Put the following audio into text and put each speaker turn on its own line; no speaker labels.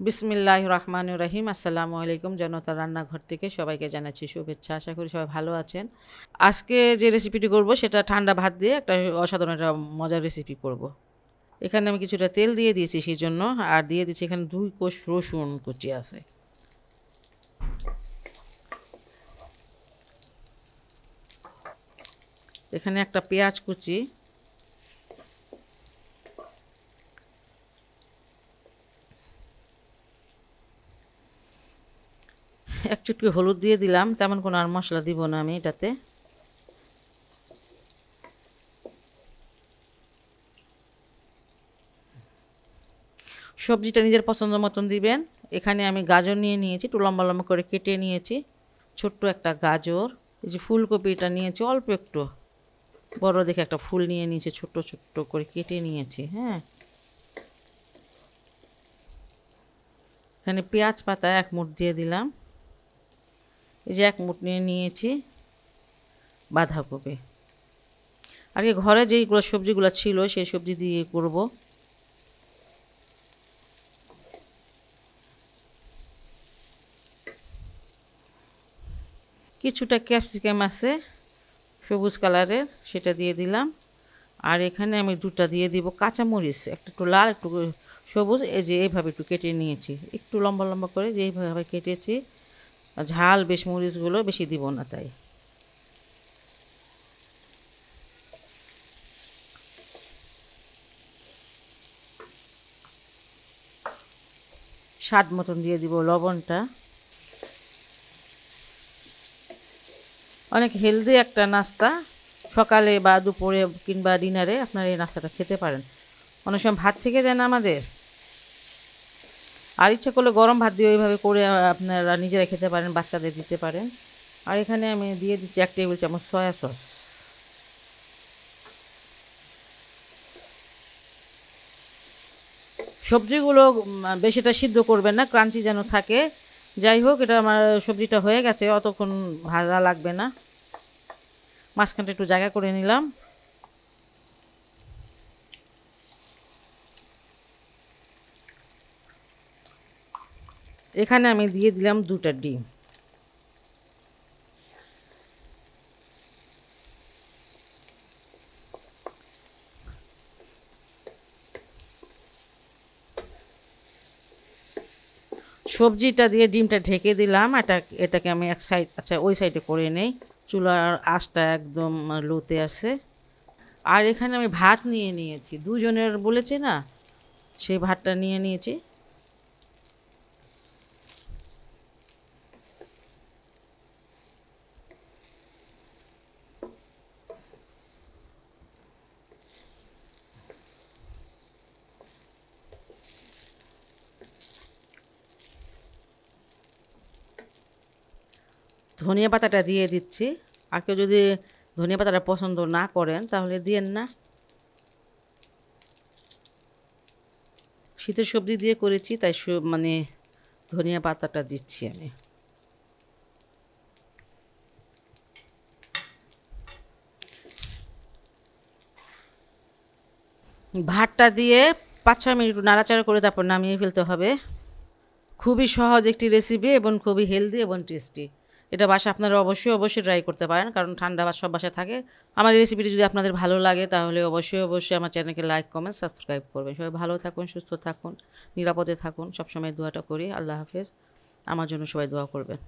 বিসমিল্লাহির রহমানির রহিম। আসসালামু আলাইকুম। জনতার রান্নাঘর থেকে সবাইকে জানাচ্ছি শুভেচ্ছা। আশা করি সবাই ভালো আছেন। আজকে যে রেসিপিটি করব সেটা ঠান্ডা ভাত দিয়ে একটা অসাধারণ একটা মজার রেসিপি করব। এখানে আমি কিছুটা তেল দিয়ে দিয়েছি সেই জন্য, আর দিয়ে দিচ্ছি এখানে 2 কোষ রসুন কুচি আছে। এখানে একটা পেঁয়াজ কুচি, এক চুটকি হলুদ দিয়ে দিলাম। তেমন কোনো আর মশলা দিব না আমি এটাতে। সবজিটা নিজের পছন্দ মতন দিবেন। এখানে আমি গাজর নিয়ে নিয়েছি, একটু লম্বা লম্বা করে কেটে নিয়েছি। ছোট্ট একটা গাজর, এই যে ফুলকপিটা নিয়েছি অল্প একটু, বড় দেখে একটা ফুল নিয়ে নিয়েছি, ছোট্ট ছোট্ট করে কেটে নিয়েছি। হ্যাঁ, এখানে পেঁয়াজ পাতা 1 মুঠ দিয়ে দিলাম। এই যে 1 মুঠ নিয়ে নিয়েছি বাঁধাকপি। আর কি ঘরে যেইগুলো সবজিগুলো ছিল সেই সবজি দিয়ে করব। কিছুটা ক্যাপসিকাম আছে সবুজ কালারের, সেটা দিয়ে দিলাম। আর এখানে আমি 2টা দিয়ে দিব কাঁচামরিচ, একটু লাল একটু সবুজ। এই যে এইভাবে একটু কেটে নিয়েছি, একটু লম্বা লম্বা করে যে এইভাবে কেটেছি। ঝাল বেশ, মরিচগুলো বেশি দিব না তাই। স্বাদ মতন দিয়ে দিব লবণটা। অনেক হেলদি একটা নাস্তা, সকালে বা দুপুরে কিংবা ডিনারে আপনারা এই নাস্তাটা খেতে পারেন। অনেক সময় ভাত থেকে যায় না আমাদের, আর ইচ্ছা করলে গরম ভাত দিয়ে এইভাবে করে আপনারা নিজেরা খেতে পারেন, বাচ্চাদের দিতে পারেন। আর এখানে আমি দিয়ে দিচ্ছি 1 টেবিল চামচ সয়া সস। সবজিগুলো বেশিটা সিদ্ধ করবেন না, ক্রাঞ্চি যেন থাকে। যাই হোক, এটা আমার সবজিটা হয়ে গেছে, অতক্ষণ ভাজা লাগবে না। মাঝখানটা একটু জায়গা করে নিলাম। এখানে আমি দিয়ে দিলাম 2টা ডিম। সবজিটা দিয়ে ডিমটা ঢেকে দিলাম। এটাকে আমি এক সাইড, আচ্ছা ওই সাইডে করে নেই। চুলার আঁচটা একদম লোতে আছে। আর এখানে আমি ভাত নিয়ে নিয়েছি, 2 জনের বলেছি না, সেই ভাতটা নিয়ে নিয়েছি। ধনিয়া পাতাটা দিয়ে দিচ্ছি। আর কেউ যদি ধনিয়া পাতাটা পছন্দ না করেন তাহলে দিয়েন না। শীতের সবজি দিয়ে করেছি তাই মানে ধনিয়া পাতাটা দিচ্ছি আমি। ভাতটা দিয়ে 5-6 মিনিট নাড়াচাড়া করে তারপর নামিয়ে ফেলতে হবে। খুবই সহজ একটি রেসিপি এবং খুবই হেলদি এবং টেস্টি। এটা বাসায় আপনারা অবশ্যই ট্রাই করতে পারেন, কারণ ঠান্ডা ভাত সব বাসায় থাকে। আমার এই রেসিপিটি যদি আপনাদের ভালো লাগে তাহলে অবশ্যই আমার চ্যানেলকে লাইক, কমেন্ট, সাবস্ক্রাইব করবেন। সবাই ভালো থাকুন, সুস্থ থাকুন, নিরাপদে থাকুন। সবসময় দোয়াটা করি। আল্লাহ হাফেজ। আমার জন্য সবাই দোয়া করবেন।